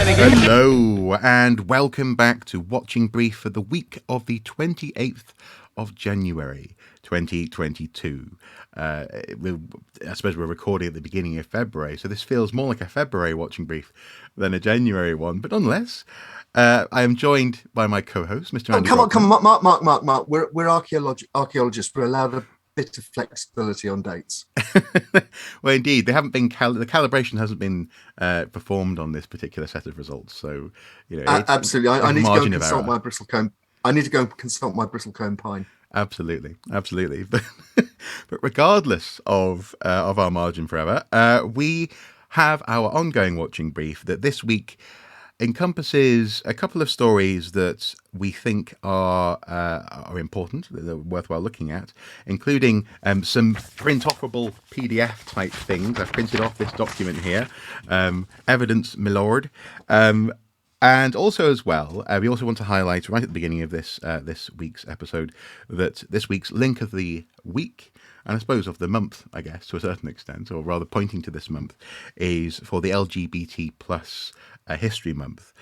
Hello and welcome back to Watching Brief for the week of the 28th of January 2022. I suppose we're recording at the beginning of February, so this feels more like a February Watching Brief than a January one, but nonetheless, I am joined by my co-host, Mr. Andy Come Brockman. on, Mark. We're archaeologists. We're allowed a bit of flexibility on dates. Well, indeed, they haven't been the calibration hasn't been performed on this particular set of results, so Absolutely. I need to go and consult error. my bristlecone. I need to go and consult my bristlecone pine. Absolutely. But regardless of our margin for error, we have our ongoing watching brief that this week encompasses a couple of stories that we think are important, that are worthwhile looking at, including some print-offable PDF type things. I've printed off this document here, evidence, my lord. And also, as well, we also want to highlight right at the beginning of this week's episode that this week's link of the week, and I suppose of the month, I guess, to a certain extent, or rather pointing to this month, is for the LGBT plus History Month.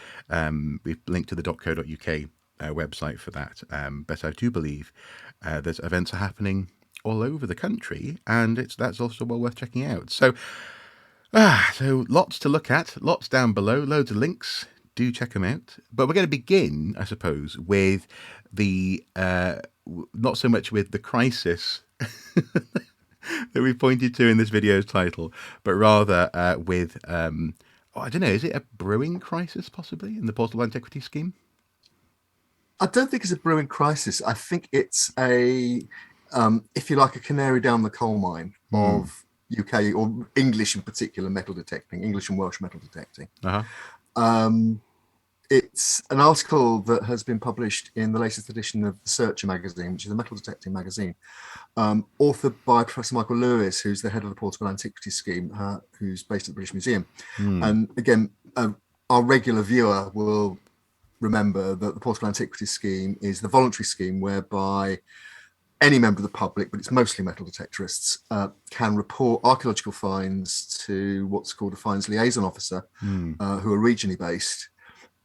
We've linked to the .co.uk website for that, but I do believe that events are happening all over the country, and that's also well worth checking out. So lots to look at, lots down below, loads of links. Do check them out. But we're going to begin, I suppose, with the not so much with the crisis that we pointed to in this video's title, but rather with I don't know, is it a brewing crisis possibly in the portable antiquity scheme? I don't think it's a brewing crisis. I think it's a, if you like, a canary down the coal mine of UK or English in particular metal detecting, English and Welsh metal detecting. It's an article that has been published in the latest edition of The Searcher magazine, which is a metal detecting magazine, authored by Professor Michael Lewis, who's the head of the Portable Antiquities Scheme, who's based at the British Museum. And again, our regular viewer will remember that the Portable Antiquities Scheme is the voluntary scheme whereby any member of the public, but it's mostly metal detectorists, can report archaeological finds to what's called a finds liaison officer, who are regionally based.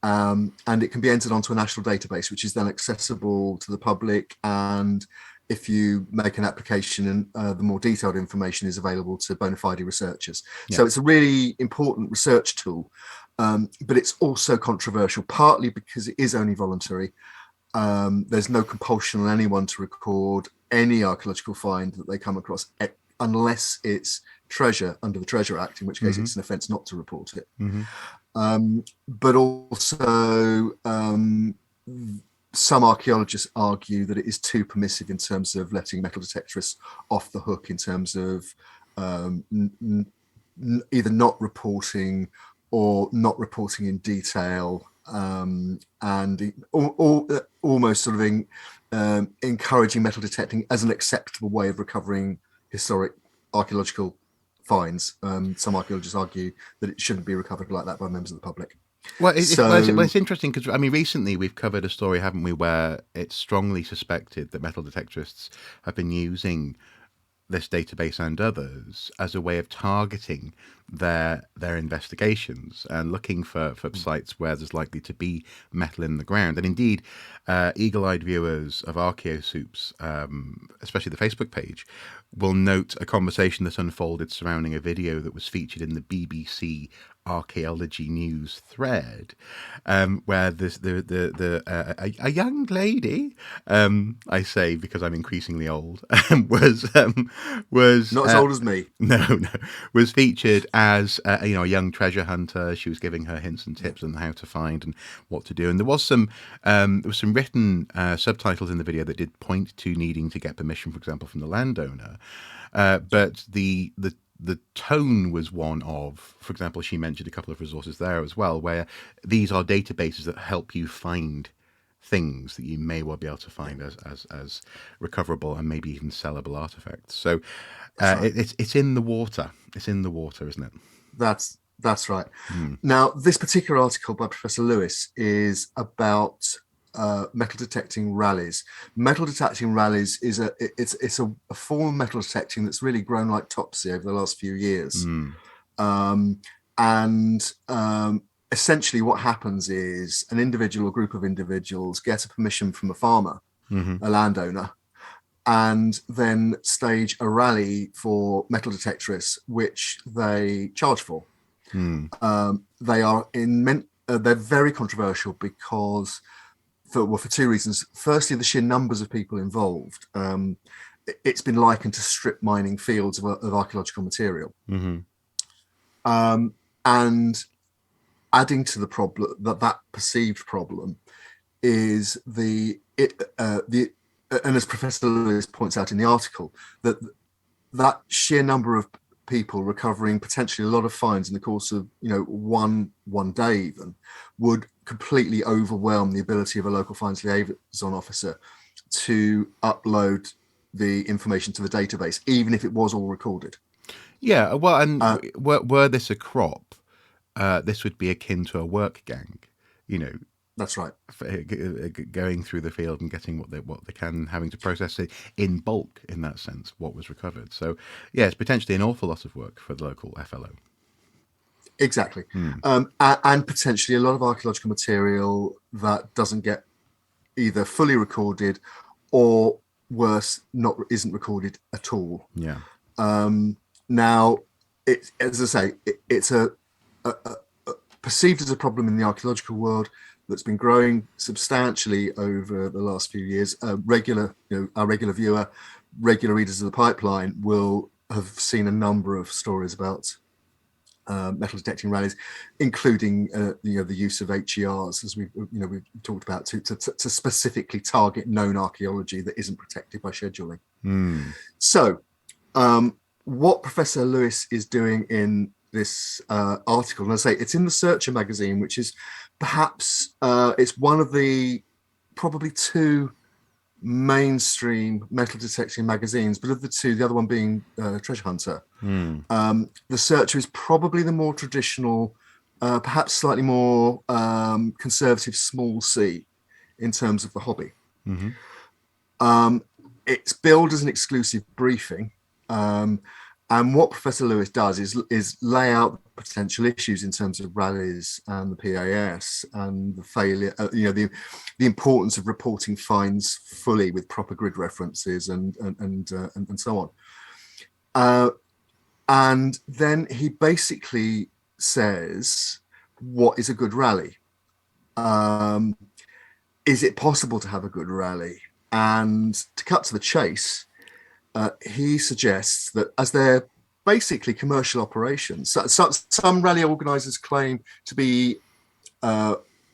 And it can be entered onto a national database, which is then accessible to the public. And if you make an application, the more detailed information is available to bona fide researchers. Yeah. So it's a really important research tool, but it's also controversial, partly because it is only voluntary. There's no compulsion on anyone to record any archaeological find that they come across, unless it's treasure under the Treasure Act, in which case it's an offence not to report it. But also some archaeologists argue that it is too permissive in terms of letting metal detectorists off the hook in terms of either not reporting or not reporting in detail, and almost sort of encouraging metal detecting as an acceptable way of recovering historic archaeological finds. Some archaeologists argue that it shouldn't be recovered like that by members of the public. Well, it's interesting because, I mean, recently we've covered a story, haven't we, where it's strongly suspected that metal detectorists have been using this database and others as a way of targeting their investigations and looking for sites where there's likely to be metal in the ground. And indeed, eagle-eyed viewers of Archaeosoups, especially the Facebook page, will note a conversation that unfolded surrounding a video that was featured in the BBC Archaeology news thread, where a young lady, I say because I'm increasingly old, was not as old as me. No, was featured as a young treasure hunter. She was giving her hints and tips on how to find and what to do, and there was some written subtitles in the video that did point to needing to get permission, for example, from the landowner, but the tone was one of, for example, she mentioned a couple of resources there as well, where these are databases that help you find things that you may well be able to find as recoverable and maybe even sellable artifacts. So right. It's in the water. It's in the water, isn't it? That's right. Now, this particular article by Professor Lewis is about metal detecting rallies. Metal detecting rallies is a form of metal detecting that's really grown like topsy over the last few years. essentially what happens is an individual or group of individuals get a permission from a farmer, a landowner, and then stage a rally for metal detectorists, which they charge for. They are they're very controversial because for two reasons. Firstly, the sheer numbers of people involved. It's been likened to strip mining fields of archaeological material. And adding to the problem, that perceived problem, is and as Professor Lewis points out in the article, that sheer number of people recovering potentially a lot of finds in the course of one day even would completely overwhelm the ability of a local finds liaison officer to upload the information to the database, even if it was all recorded. Yeah, well, and were this a crop, this would be akin to a work gang, That's right. Going through the field and getting what they can, having to process it in bulk in that sense, what was recovered. So, yeah, it's potentially an awful lot of work for the local FLO. Exactly. And potentially a lot of archaeological material that doesn't get either fully recorded or worse, isn't recorded at all. Yeah. Now, as I say, it's a perceived as a problem in the archaeological world that's been growing substantially over the last few years. Our regular viewer, regular readers of the pipeline will have seen a number of stories about metal detecting rallies, including the use of HERs, as we've talked about, to specifically target known archaeology that isn't protected by scheduling. So what Professor Lewis is doing in this article, and I say it's in the Searcher magazine, which is perhaps it's one of the probably two mainstream metal detecting magazines, but of the two, the other one being Treasure Hunter. The Searcher is probably the more traditional, perhaps slightly more conservative, small C in terms of the hobby. It's billed as an exclusive briefing. And what Professor Lewis does is lay out potential issues in terms of rallies and the PAS and the failure, the importance of reporting finds fully with proper grid references and so on. And then he basically says, what is a good rally? Is it possible to have a good rally? And to cut to the chase, he suggests that as they're basically commercial operations, some rally organisers claim to be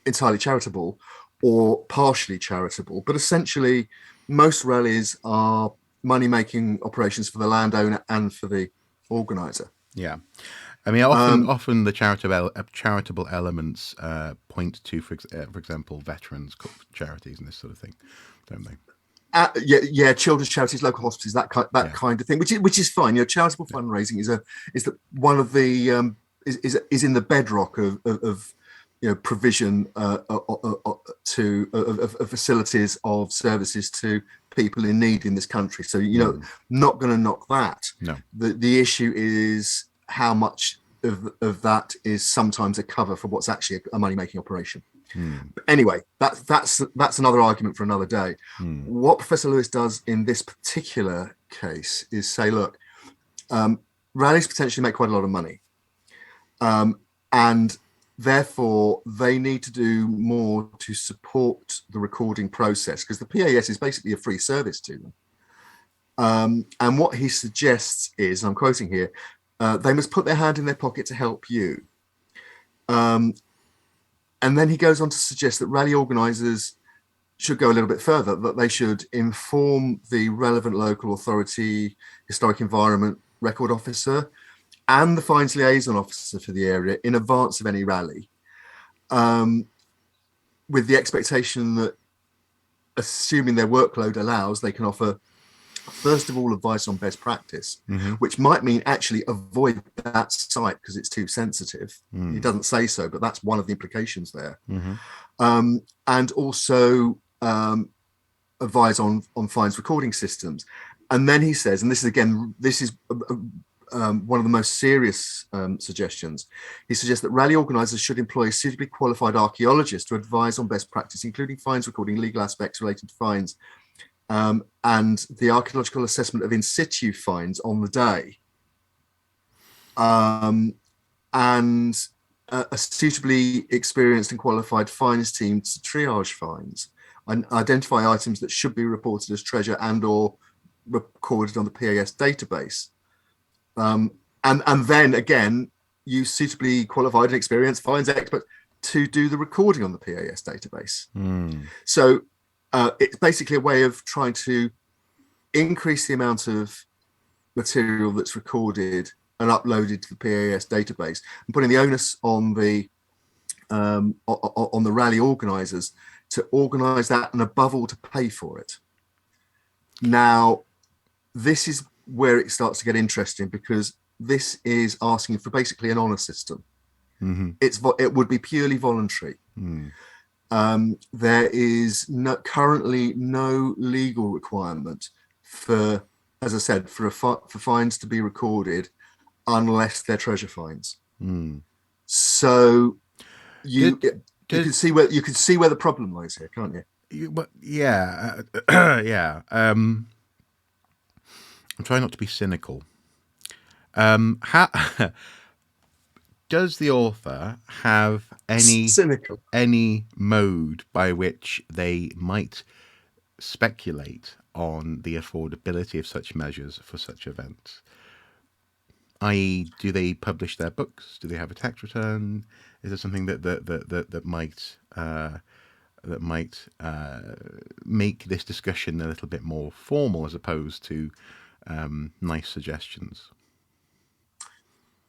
entirely charitable or partially charitable, but essentially most rallies are money-making operations for the landowner and for the organiser. Yeah. I mean, often the charitable elements point to, for example, veterans charities and this sort of thing, don't they? Children's charities, local hospitals, that kind of thing, which is fine. Charitable fundraising is that one of the is in the bedrock of provision to facilities of services to people in need in this country. So not going to knock that. No. The issue is how much of that is sometimes a cover for what's actually a money making operation. But anyway, that's another argument for another day. What Professor Lewis does in this particular case is say, look, rallies potentially make quite a lot of money, and therefore they need to do more to support the recording process, because the PAS is basically a free service to them. And what he suggests is, I'm quoting here, they must put their hand in their pocket to help you. And then he goes on to suggest that rally organisers should go a little bit further, that they should inform the relevant local authority, historic environment record officer, and the finds liaison officer for the area in advance of any rally, with the expectation that, assuming their workload allows, they can offer, first of all, advice on best practice, which might mean actually avoid that site because it's too sensitive. He doesn't say so, but that's one of the implications there. And also advise on finds recording systems. And then he says, and this is one of the most serious suggestions. He suggests that rally organisers should employ suitably qualified archaeologists to advise on best practice, including fines recording, legal aspects related to fines, and the archaeological assessment of in situ fines on the day. And a suitably experienced and qualified fines team to triage fines and identify items that should be reported as treasure and or recorded on the PAS database. And then again, use suitably qualified and experienced fines experts to do the recording on the PAS database. So it's basically a way of trying to increase the amount of material that's recorded and uploaded to the PAS database, and putting the onus on the rally organisers to organise that, and above all, to pay for it. Now, this is where it starts to get interesting, because this is asking for basically an honour system. It would be purely voluntary. There is currently no legal requirement for, as I said, for fines to be recorded unless they're treasure fines. So you can see where the problem lies here, can't you? Yeah. I'm trying not to be cynical. How does the author have any mode by which they might speculate on the affordability of such measures for such events? I.e., do they publish their books? Do they have a tax return? Is there something that might make this discussion a little bit more formal, as opposed to nice suggestions?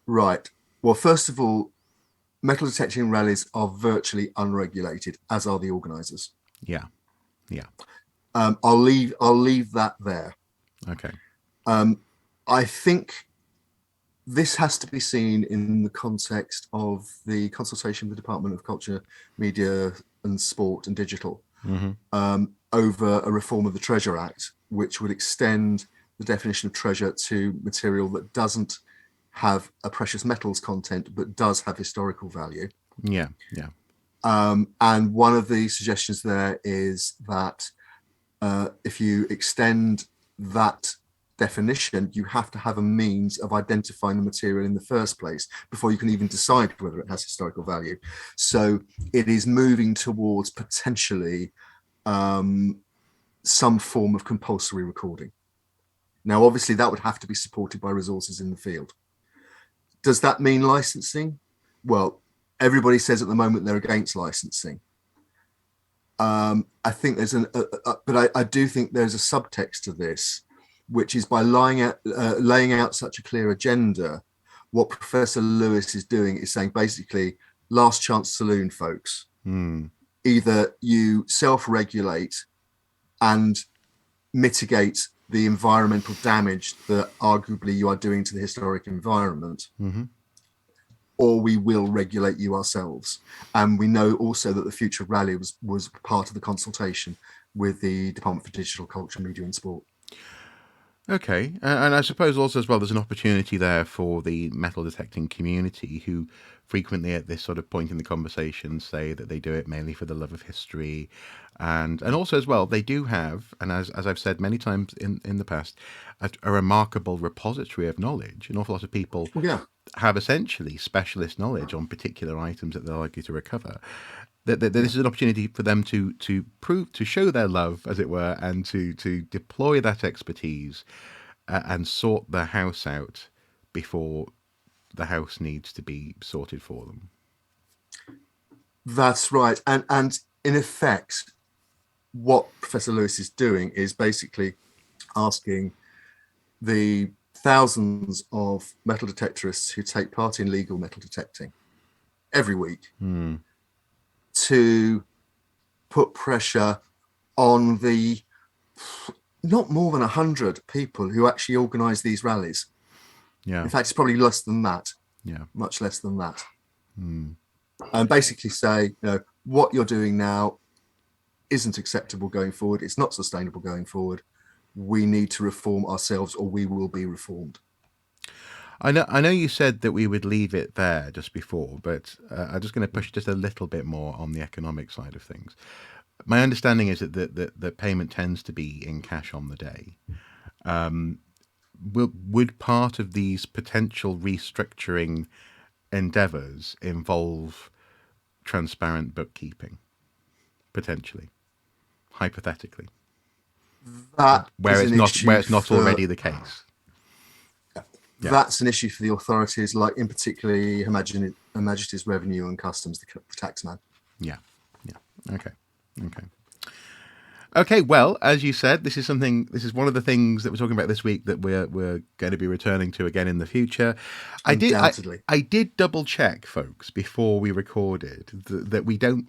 Right. Well, first of all, metal detecting rallies are virtually unregulated, as are the organisers. Yeah. I'll leave that there. Okay. I think this has to be seen in the context of the consultation with the Department of Culture, Media and Sport and Digital over a reform of the Treasure Act, which would extend the definition of treasure to material that doesn't have a precious metals content but does have historical value. Yeah. And one of the suggestions there is that if you extend that definition, you have to have a means of identifying the material in the first place before you can even decide whether it has historical value. So it is moving towards potentially some form of compulsory recording. Now, obviously, that would have to be supported by resources in the field. Does that mean licensing? Well, everybody says at the moment they're against licensing. I think there's but I do think there's a subtext to this, which is by laying out such a clear agenda. What Professor Lewis is doing is saying basically, last chance saloon, folks. Either you self-regulate and mitigate the environmental damage that arguably you are doing to the historic environment, or we will regulate you ourselves. And we know also that the Future Rally was part of the consultation with the Department for Digital, Culture, Media and Sport. Okay, and I suppose also as well, there's an opportunity there for the metal detecting community, who frequently at this sort of point in the conversation say that they do it mainly for the love of history, and also as well, they do have, and as I've said many times in the past, a remarkable repository of knowledge. An awful lot of people have essentially specialist knowledge on particular items that they're likely to recover. That this is an opportunity for them to show their love, as it were, and to deploy that expertise and sort the house out before the house needs to be sorted for them. That's right. And in effect, what Professor Lewis is doing is basically asking the thousands of metal detectorists who take part in legal metal detecting every week to put pressure on the not more than 100 people who actually organize these rallies. In fact, it's probably less than that. Much less than that. And basically say, what you're doing now isn't acceptable going forward. It's not sustainable going forward. We need to reform ourselves, or we will be reformed. I know you said that we would leave it there just before, but I'm just going to push just a little bit more on the economic side of things. My understanding is that payment tends to be in cash on the day. Would part of these potential restructuring endeavours involve transparent bookkeeping, potentially, hypothetically, That where is it's an not issue already for the case? Yeah, that's an issue for the authorities, like in particularly Her Majesty's Revenue and Customs, the taxman. yeah, yeah. Okay, okay. Okay, well, as you said, this is something. This is one of the things that we're talking about this week that we're going to be returning to again in the future. I did I, Undoubtedly. I did double check, folks, before we recorded that we don't.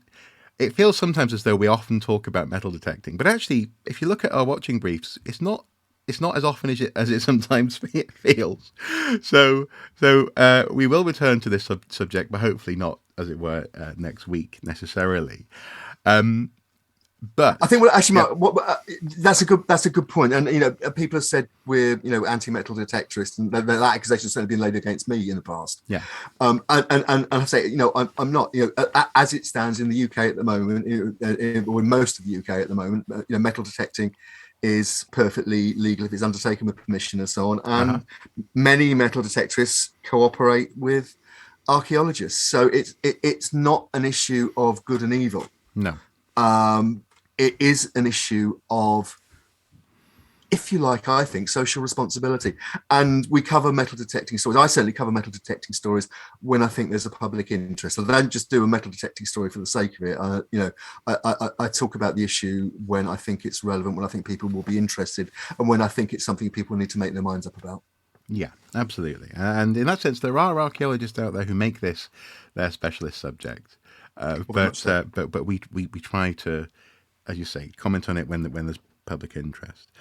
It feels sometimes as though we often talk about metal detecting, but actually, if you look at our watching briefs, it's not as often as it sometimes feels. So we will return to this subject, but hopefully not, as it were, next week necessarily. I But think well, actually, yeah, Mark, that's a good point. And people have said we're anti-metal detectorists, and that accusation has certainly been laid against me in the past. yeah. And I say, I'm not. As it stands in the UK at the moment, or in most of the UK at the moment, metal detecting is perfectly legal if it's undertaken with permission and so on. Uh-huh. And many metal detectorists cooperate with archaeologists, so it's not an issue of good and evil. No. It is an issue of, if you like, I think, social responsibility. And we cover metal detecting stories. I certainly cover metal detecting stories when I think there's a public interest. I don't just do a metal detecting story for the sake of it. I talk about the issue when I think it's relevant, when I think people will be interested, and when I think it's something people need to make their minds up about. Yeah, absolutely. And in that sense, there are archaeologists out there who make this their specialist subject. But we try to, as you say, comment on it when there's public interest.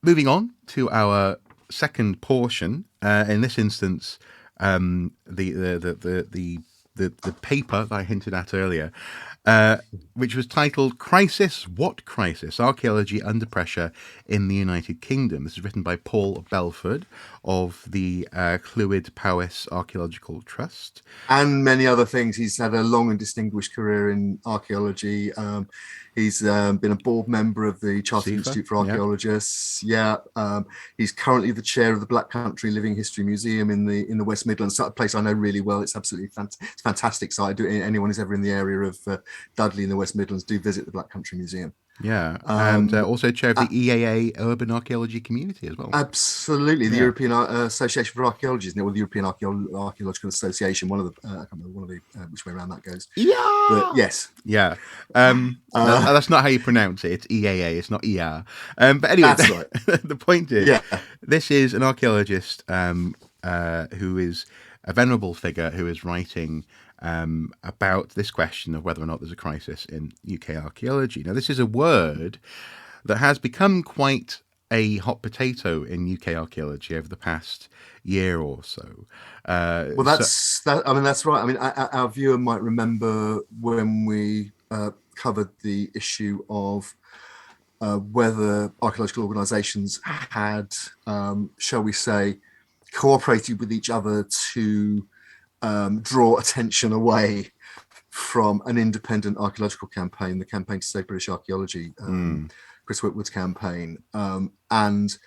Moving on to our second portion. In this instance, the paper that I hinted at earlier, which was titled "Crisis: What Crisis? Archaeology Under Pressure in the United Kingdom." This is written by Paul Belford of the Clwyd-Powys Archaeological Trust. And many other things. He's had a long and distinguished career in archaeology. He's been a board member of the Chartered CIFA, Institute for yeah. Archaeologists. Yeah, he's currently the chair of the Black Country Living History Museum in the West Midlands, a place I know really well. It's absolutely fantastic site. Anyone who's ever in the area of Dudley in the West Midlands, do visit the Black Country Museum. Yeah, and also chair of the EAA Urban Archaeology Community as well. Absolutely, the European Association for Archaeology, isn't it? Or the European Archaeological Association. One of the I can't remember which way around that goes. Yeah, but yes, yeah. That's not how you pronounce it. It's EAA. It's not ER. But anyway, that's right. The point is, this is an archaeologist who is a venerable figure who is writing about this question of whether or not there's a crisis in UK archaeology. Now, this is a word that has become quite a hot potato in UK archaeology over the past year or so. Well, that's right. I mean, our viewer might remember when we covered the issue of whether archaeological organisations had, shall we say, cooperated with each other to draw attention away from an independent archaeological campaign, the Campaign to Save British Archaeology, Chris Whitwood's campaign. And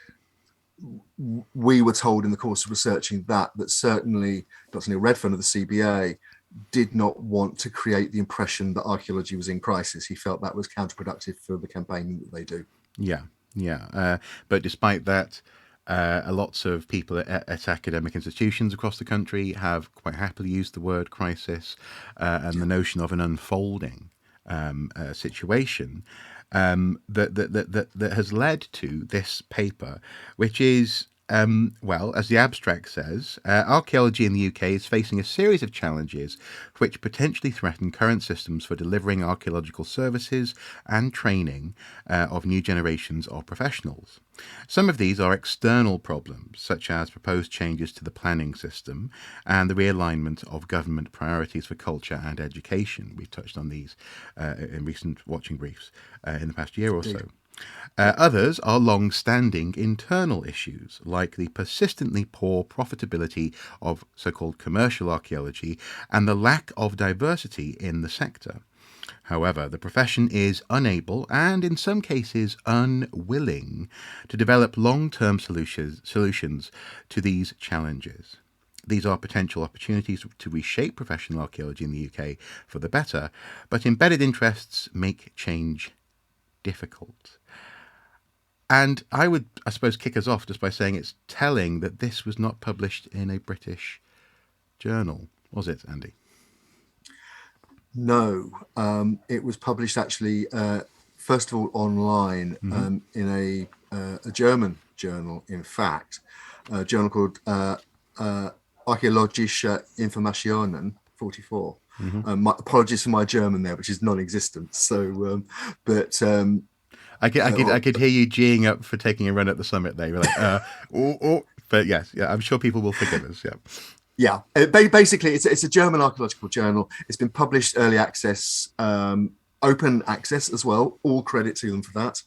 we were told in the course of researching that certainly Dr. Neil Redfern of the CBA did not want to create the impression that archaeology was in crisis. He felt that was counterproductive for the campaign that they do. Yeah. But despite that, lots of people at academic institutions across the country have quite happily used the word crisis and the notion of an unfolding situation that has led to this paper, which is, well, as the abstract says, archaeology in the UK is facing a series of challenges which potentially threaten current systems for delivering archaeological services and training of new generations of professionals. Some of these are external problems, such as proposed changes to the planning system and the realignment of government priorities for culture and education. We've touched on these in recent watching briefs in the past year or so. Others are long-standing internal issues, like the persistently poor profitability of so-called commercial archaeology and the lack of diversity in the sector. However, the profession is unable and, in some cases, unwilling to develop long-term solutions to these challenges. These are potential opportunities to reshape professional archaeology in the UK for the better, but embedded interests make change difficult. And I would, I suppose, kick us off just by saying it's telling that this was not published in a British journal, was it, Andy? No, it was published actually, first of all, online in a German journal, in fact, a journal called Archaeologische Informationen 44. My apologies for my German there, which is non-existent. So, I could hear you geeing up for taking a run at the summit there. You're like, oh. But yes, yeah, I'm sure people will forgive us. Yeah. Yeah, basically, it's a German archaeological journal. It's been published early access, open access as well. All credit to them for that.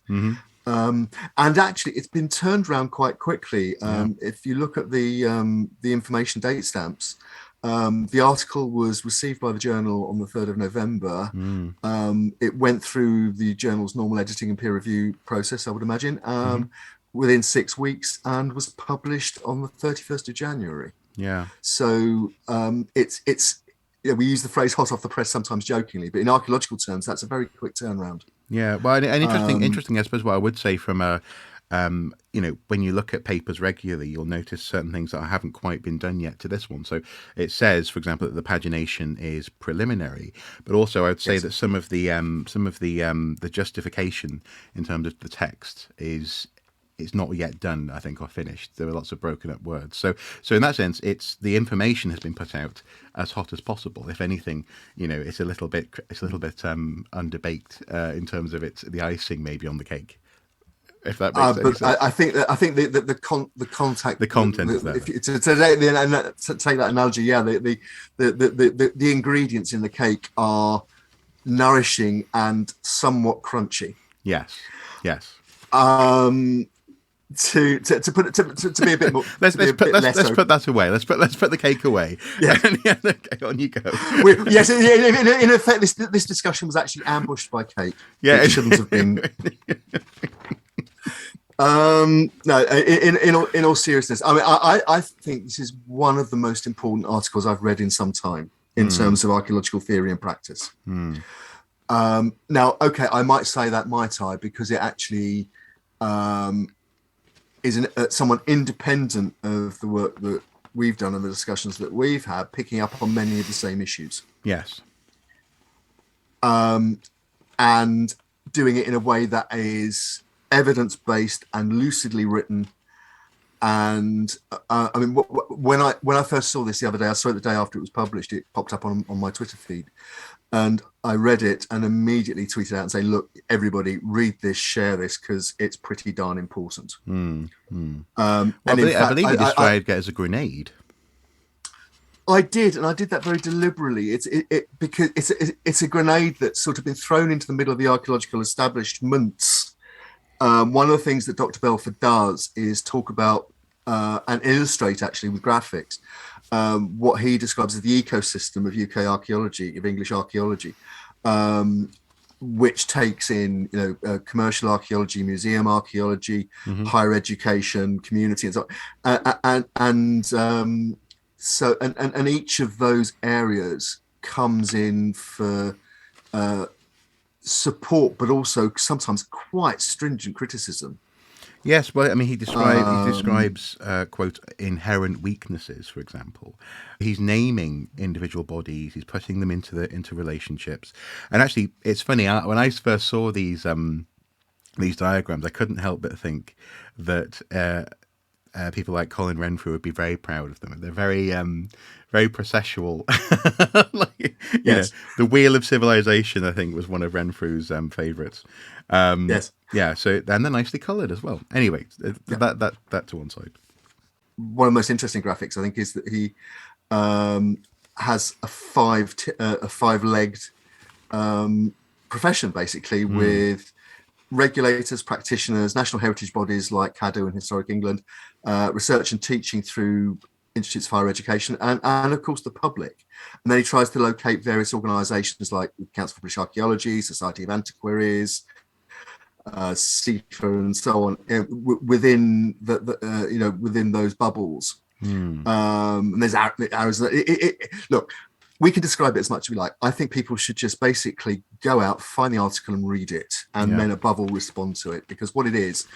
And actually, it's been turned around quite quickly. If you look at the information date stamps, the article was received by the journal on the 3rd of November. It went through the journal's normal editing and peer review process, I would imagine, within 6 weeks, and was published on the 31st of January. Yeah. So it's we use the phrase "hot off the press" sometimes jokingly, but in archaeological terms, that's a very quick turnaround. Yeah. Well, and interesting. I suppose what I would say from a when you look at papers regularly, you'll notice certain things that haven't quite been done yet to this one. So it says, for example, that the pagination is preliminary, but also I would say that some of the justification in terms of the text is. It's not yet done, I think, or finished. There are lots of broken up words. So in that sense, it's the information has been put out as hot as possible. If anything, it's a little bit underbaked in terms of the icing maybe on the cake. If that makes sense. But I think the content is there. To take that analogy, yeah, the ingredients in the cake are nourishing and somewhat crunchy. Yes. To be a bit more, let's put that away. Let's put the cake away. Yeah. Okay, on you go. Yes, in effect, this discussion was actually ambushed by cake. Yeah, it shouldn't have been. No, in all seriousness, I mean, I think this is one of the most important articles I've read in some time in terms of archaeological theory and practice. Now, okay, I might say that might I, because it actually is someone independent of the work that we've done and the discussions that we've had, picking up on many of the same issues. Yes. And doing it in a way that is evidence-based and lucidly written. And I mean, when I first saw this the other day, I saw it the day after it was published. It popped up on my Twitter feed, and I read it and immediately tweeted out and say, "Look, everybody, read this, share this, because it's pretty darn important." I believe you described it as a grenade. I did, and I did that very deliberately. Because it's a grenade that's sort of been thrown into the middle of the archaeological establishments. One of the things that Dr. Belford does is talk about and illustrate, actually, with graphics, what he describes as the ecosystem of UK archaeology, of English archaeology, which takes in, commercial archaeology, museum archaeology, higher education, community, and so on. And each of those areas comes in for support, but also sometimes quite stringent criticism. Yes, well, I mean, he describes quote, inherent weaknesses, for example. He's naming individual bodies. He's putting them into relationships. And actually, it's funny. When I first saw these diagrams, I couldn't help but think that people like Colin Renfrew would be very proud of them. They're very processual. Yes. The Wheel of Civilization, I think, was one of Renfrew's favourites. Yes. Yeah. So, and they're nicely coloured as well. Anyway, that to one side. One of the most interesting graphics, I think, is that he has a five-legged profession, basically, with regulators, practitioners, national heritage bodies like CADU and Historic England, research and teaching through institutes of higher education, and of course the public. And then he tries to locate various organisations like the Council for British Archaeology, Society of Antiquaries, CIFA, and so on, within within those bubbles. And there's arrows. Look, we can describe it as much as we like. I think people should just basically go out, find the article and read it, and then above all respond to it, because what it is,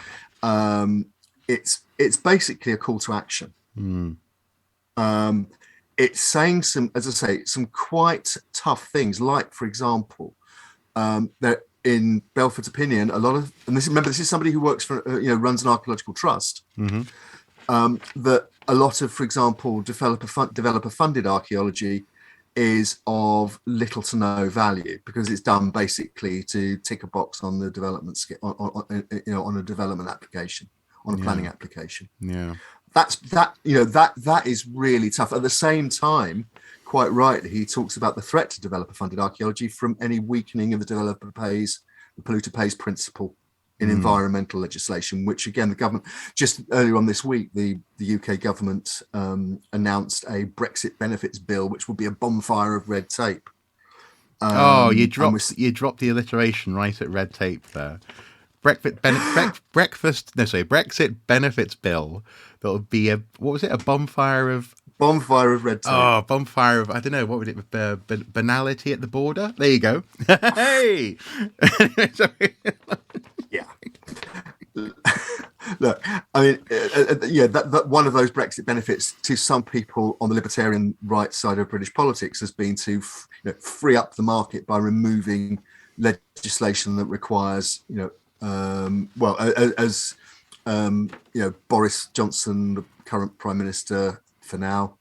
it's basically a call to action. It's saying some, as I say, some quite tough things, like, for example, that in Belford's opinion, a lot of, and this is somebody who works for, runs an archaeological trust, that a lot of, for example, developer funded archaeology is of little to no value, because it's done basically to tick a box on the development on a development application, on a planning application. That is really tough. At the same time, quite rightly, he talks about the threat to developer funded archaeology from any weakening of the polluter pays principle in environmental legislation, which again, the government, just earlier on this week, the UK government announced a Brexit benefits bill, which will be a bonfire of red tape. You dropped the alliteration right at red tape there. Brexit benefits bill. That'll be a bonfire of red tape. Oh, bonfire of, I don't know, what would it be? Banality at the border? There you go. Hey! Yeah. Look, I mean, that one of those Brexit benefits to some people on the libertarian right side of British politics has been to free up the market by removing legislation that requires, Boris Johnson, the current Prime Minister for now,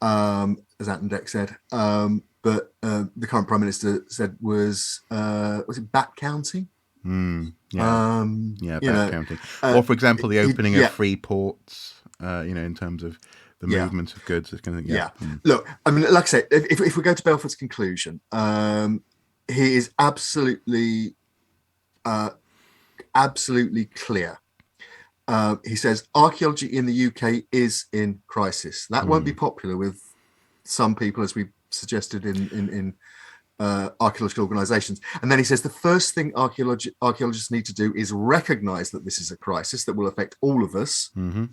as Attendeck said, but the current Prime Minister said was it back counting? Back counting. Or, for example, the opening of free ports, in terms of the movement of goods. It's kind of, Look, I mean, like I said, if we go to Belford's conclusion, he is absolutely clear. He says archaeology in the UK is in crisis. That won't be popular with some people, as we suggested in archaeological organisations. And then he says the first thing archaeologists need to do is recognise that this is a crisis that will affect all of us, and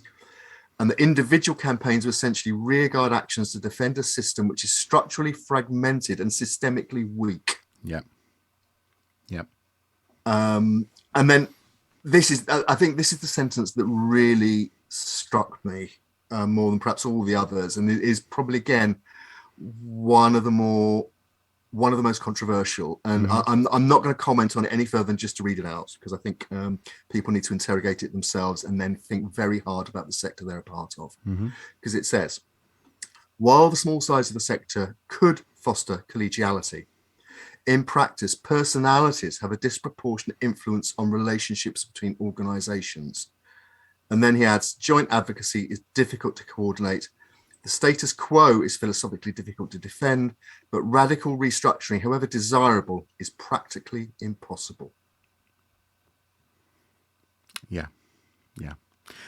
that individual campaigns are essentially rearguard actions to defend a system which is structurally fragmented and systemically weak. And then I think this is the sentence that really struck me more than perhaps all the others, and it is probably again one of the most controversial. And I'm not going to comment on it any further than just to read it out, because I think people need to interrogate it themselves and then think very hard about the sector they're a part of. Because it says, while the small size of the sector could foster collegiality, in practice, personalities have a disproportionate influence on relationships between organisations. And then he adds, joint advocacy is difficult to coordinate. The status quo is philosophically difficult to defend, but radical restructuring, however desirable, is practically impossible. Yeah.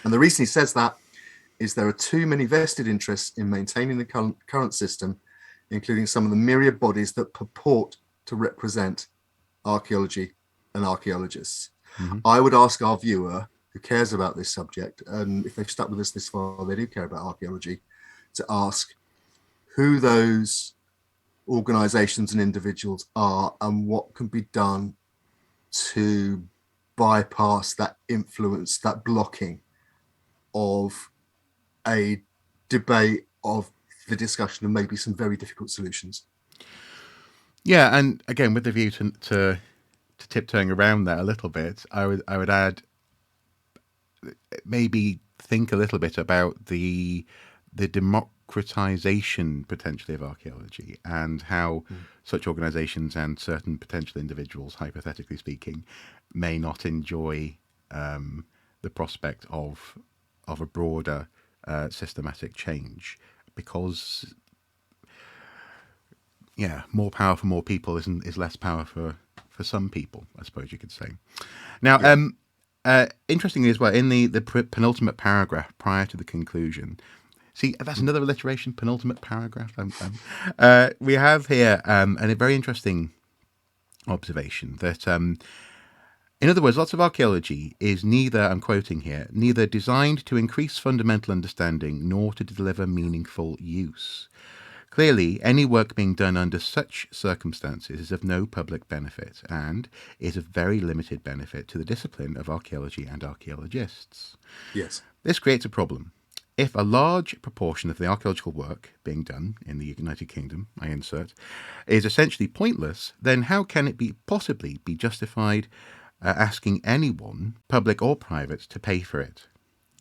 And the reason he says that is there are too many vested interests in maintaining the current system, including some of the myriad bodies that purport to represent archaeology and archaeologists. I would ask our viewer who cares about this subject, and if they've stuck with us this far, they do care about archaeology, to ask who those organisations and individuals are and what can be done to bypass that influence, that blocking of a debate, of the discussion, and maybe some very difficult solutions. Yeah, and again, with the view to tiptoeing around that a little bit, I would add, maybe think a little bit about the democratization potentially of archaeology, and how such organizations and certain potential individuals, hypothetically speaking, may not enjoy the prospect of a broader systematic change, because more power for more people is less power for for some people, I suppose you could say. Now, interestingly as well, in the penultimate paragraph prior to the conclusion, see, that's another alliteration, penultimate paragraph. We have here a very interesting observation that, in other words, lots of archaeology is neither, I'm quoting here, neither designed to increase fundamental understanding nor to deliver meaningful use. Clearly, any work being done under such circumstances is of no public benefit and is of very limited benefit to the discipline of archaeology and archaeologists. Yes. This creates a problem. If a large proportion of the archaeological work being done in the United Kingdom, I insert, is essentially pointless, then how can it possibly be justified asking anyone, public or private, to pay for it?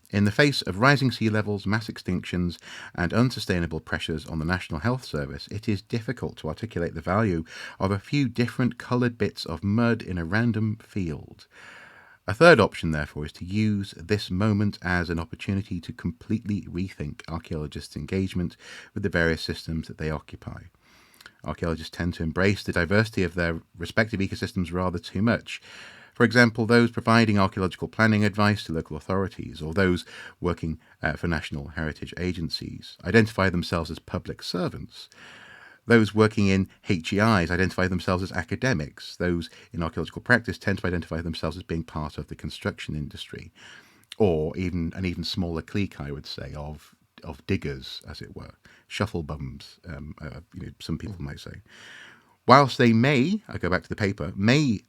In the face of rising sea levels, mass extinctions, and unsustainable pressures on the National Health Service, it is difficult to articulate the value of a few different coloured bits of mud in a random field. A third option, therefore, is to use this moment as an opportunity to completely rethink archaeologists' engagement with the various systems that they occupy. Archaeologists tend to embrace the diversity of their respective ecosystems rather too much. For example, those providing archaeological planning advice to local authorities or those working for national heritage agencies identify themselves as public servants. Those working in HEIs identify themselves as academics. Those in archaeological practice tend to identify themselves as being part of the construction industry, or even an even smaller clique, I would say, of diggers, as it were, shuffle bums, some people might say. Whilst they may, I go back to the paper, may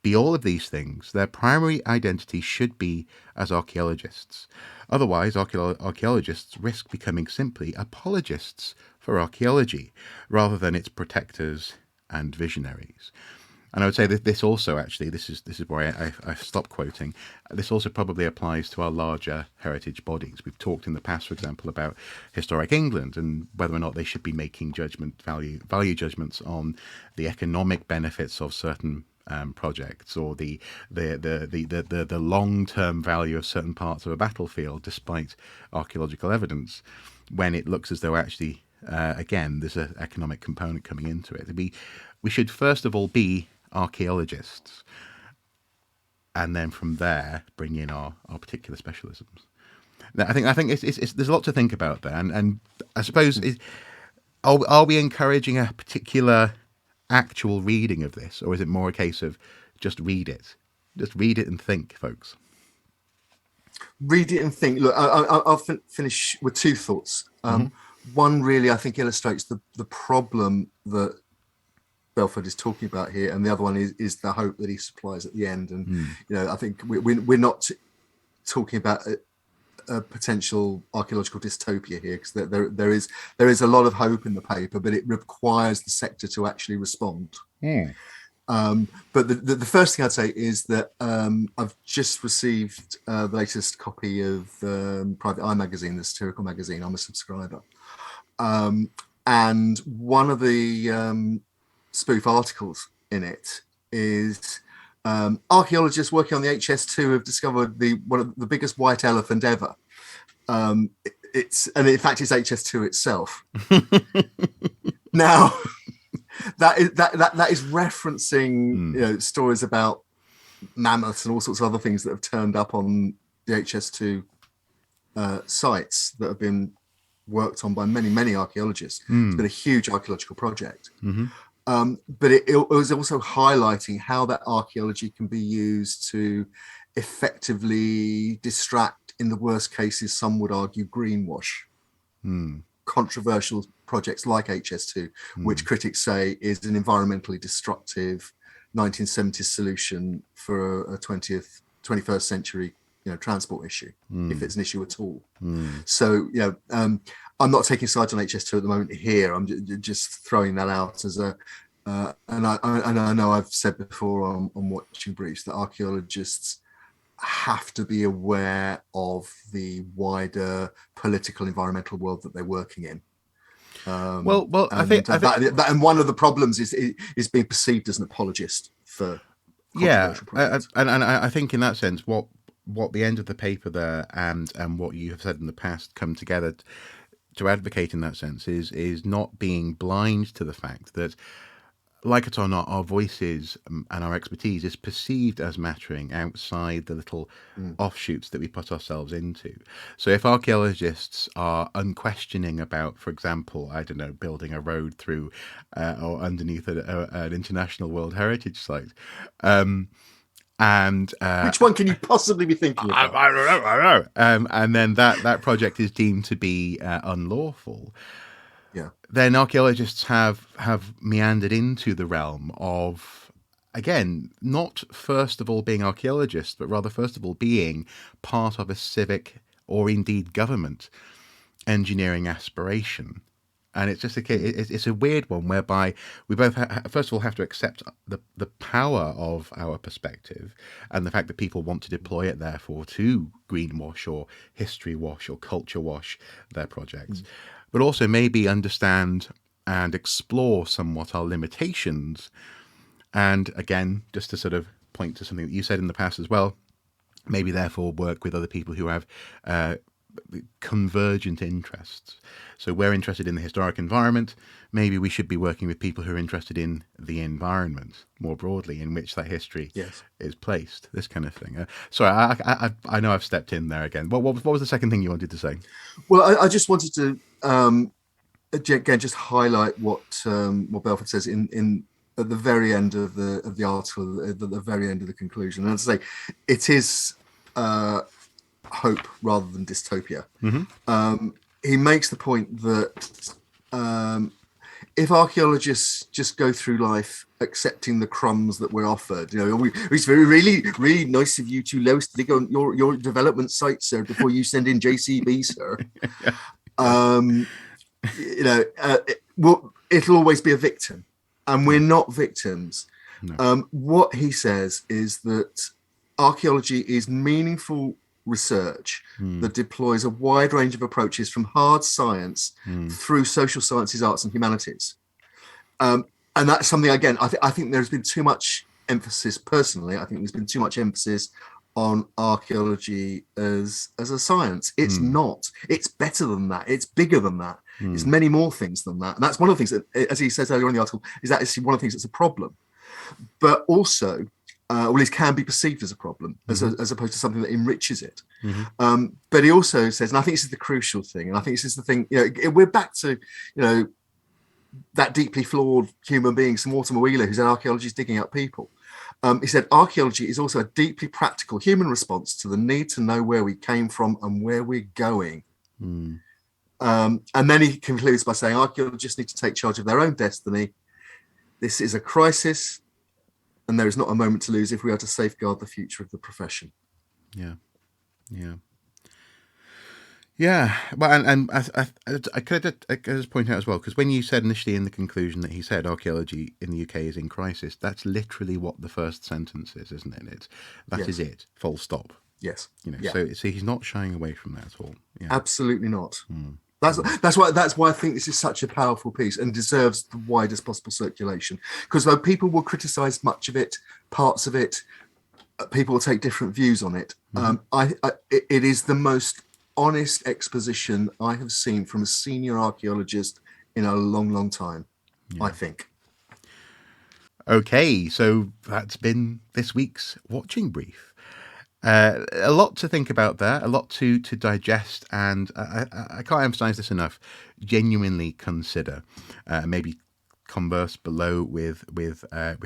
be all of these things, their primary identity should be as archaeologists. Otherwise, archaeologists risk becoming simply apologists for archaeology, rather than its protectors and visionaries. And I would say that this also, actually, this is where I stop quoting. This also probably applies to our larger heritage bodies. We've talked in the past, for example, about Historic England and whether or not they should be making value judgments on the economic benefits of certain projects, or the long-term value of certain parts of a battlefield, despite archaeological evidence, when it looks as though actually, again, there's an economic component coming into it. We should first of all be archaeologists, and then from there bring in our particular specialisms. Now, I think it's there's a lot to think about there, and I suppose are we encouraging a particular actual reading of this, or is it more a case of just read it and think, folks? Read it and think. Look, I'll finish with two thoughts. One really, I think, illustrates the problem that Belford is talking about here, and the other one is the hope that he supplies at the end. And I think we're not talking about a potential archaeological dystopia here, because there is a lot of hope in the paper, but it requires the sector to actually respond. But the first thing I'd say is that I've just received the latest copy of Private Eye magazine, the satirical magazine. I'm a subscriber, and one of the spoof articles in it is archaeologists working on the HS2 have discovered one of the biggest white elephant ever. And in fact it's HS2 itself. Now that is referencing stories about mammoths and all sorts of other things that have turned up on the HS2 sites that have been worked on by many archaeologists. It's been a huge archaeological project. But it was also highlighting how that archaeology can be used to effectively distract, in the worst cases, some would argue, greenwash controversial projects like HS2, which critics say is an environmentally destructive 1970s solution for a 21st century transport issue, if it's an issue at all. So I'm not taking sides on HS2 at the moment here. I'm just throwing that out as a and I know I've said before on watching briefs that archaeologists have to be aware of the wider political environmental world that they're working in. I think and one of the problems is being perceived as an apologist for controversial projects. And I think in that sense, what the end of the paper there and what you have said in the past come together to advocate in that sense is not being blind to the fact that like it or not, our voices and our expertise is perceived as mattering outside the little offshoots that we put ourselves into. So if archaeologists are unquestioning about, for example, I don't know, building a road through or underneath an international World Heritage Site, and Which one can you possibly be thinking about? I don't know, I don't know, and then that project is deemed to be unlawful, Yeah. then archaeologists have meandered into the realm of, again, not first of all being archaeologists, but rather first of all being part of a civic or indeed government engineering aspiration. And it's just it's a weird one whereby we both first of all have to accept the power of our perspective and the fact that people want to deploy it, therefore, to greenwash or history wash or culture wash their projects, but also maybe understand and explore somewhat our limitations. And again, just to sort of point to something that you said in the past as well, maybe therefore work with other people who have convergent interests. So we're interested in the historic environment. Maybe we should be working with people who are interested in the environment more broadly, in which that history is placed. This kind of thing. Sorry, I know I've stepped in there again. What was the second thing you wanted to say? Well, I just wanted to again just highlight what Belford says in at the very end of the article, at the very end of the conclusion. And as I say, it is hope rather than dystopia. He makes the point that if archaeologists just go through life accepting the crumbs that we're offered, it's really nice of you to allow us to dig on your development site, sir, before you send in JCB, sir. It'll always be a victim, and we're not victims. No. What he says is that archaeology is meaningful research that deploys a wide range of approaches from hard science through social sciences, arts, and humanities. And that's something, again, I think there's been too much emphasis, personally, I think there's been too much emphasis on archaeology as a science. It's not. It's better than that. It's bigger than that. It's many more things than that. And that's one of the things that, as he says earlier in the article, is that it's one of the things that's a problem. But also, it can be perceived as a problem, as opposed to something that enriches it. But he also says, and I think this is the crucial thing, and I think this is the thing, we're back to, that deeply flawed human being, Sir Mortimer Wheeler, who said archaeology is digging up people. He said archaeology is also a deeply practical human response to the need to know where we came from and where we're going. And then he concludes by saying archaeologists need to take charge of their own destiny. This is a crisis, and there is not a moment to lose if we are to safeguard the future of the profession. Yeah. Well, and I could just point out as well, because when you said initially in the conclusion that he said archaeology in the UK is in crisis, that's literally what the first sentence is, isn't it? That is it. Full stop. Yes. So he's not shying away from that at all. Yeah. Absolutely not. That's why I think this is such a powerful piece and deserves the widest possible circulation. Because though people will criticise much of it, parts of it, people will take different views on it. It is the most honest exposition I have seen from a senior archaeologist in a long, long time. I think. Okay, so that's been this week's watching brief. A lot to think about there, a lot to digest, and I can't emphasize this enough. Genuinely consider, maybe converse below with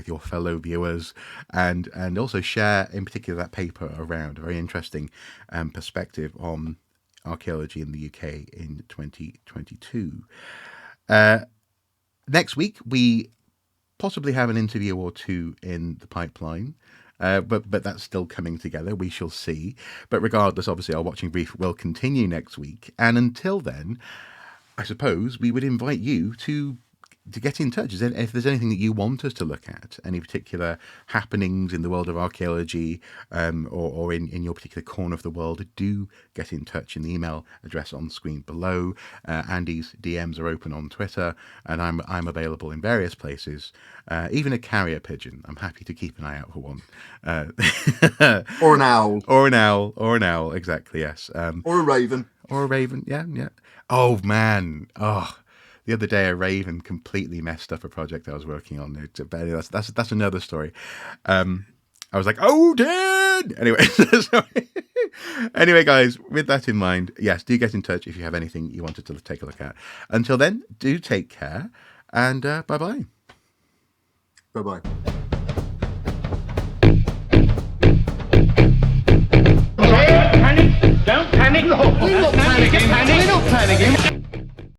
your fellow viewers, and also share in particular that paper around. A very interesting perspective on archaeology in the UK in 2022. Next week we possibly have an interview or two in the pipeline. But that's still coming together. We shall see. But regardless, obviously, our watching brief will continue next week. And until then, I suppose we would invite you to get in touch. If there's anything that you want us to look at, any particular happenings in the world of archaeology, or in your particular corner of the world, do get in touch in the email address on screen below. Andy's DMs are open on Twitter, and I'm available in various places. Even a carrier pigeon. I'm happy to keep an eye out for one. Or an owl. Or an owl, exactly, yes. Or a raven. Yeah. Oh, man. Oh, the other day, a raven completely messed up a project I was working on. But anyway, that's another story. I was like, oh, Dad! Anyway, anyway, guys, with that in mind, yes, do get in touch if you have anything you wanted to take a look at. Until then, do take care, and bye-bye. Bye-bye. Don't panic! No, we're not panicking. We're not panicking.